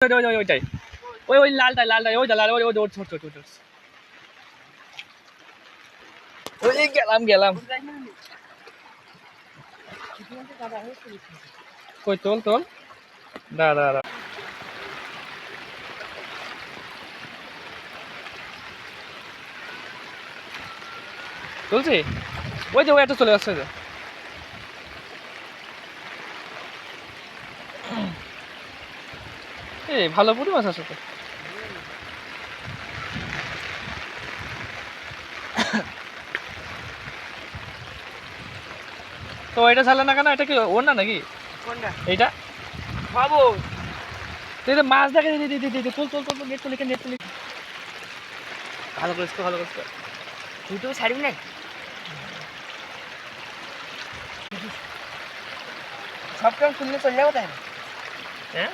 ওইটাই ওই লালটাই ওই লাল ওই ওই ছোট ছোট ছোট ওই গেলাম কই তোল দাঁড়া তুলছি ওই যে ওই একটা চলে আসছে এই ভালো পুরি মাছ আছে তো এটা ছাড়লে না কেন? এটা কি ওর না নাকি? কোনটা? এইটা খাবো। তুই তো মাছ দেখে দিদি তোল নেট তুলি ভালো করিস তুই তো ছাড়বি না সব কাম শুনলে চলে যাবো তাই না? হ্যাঁ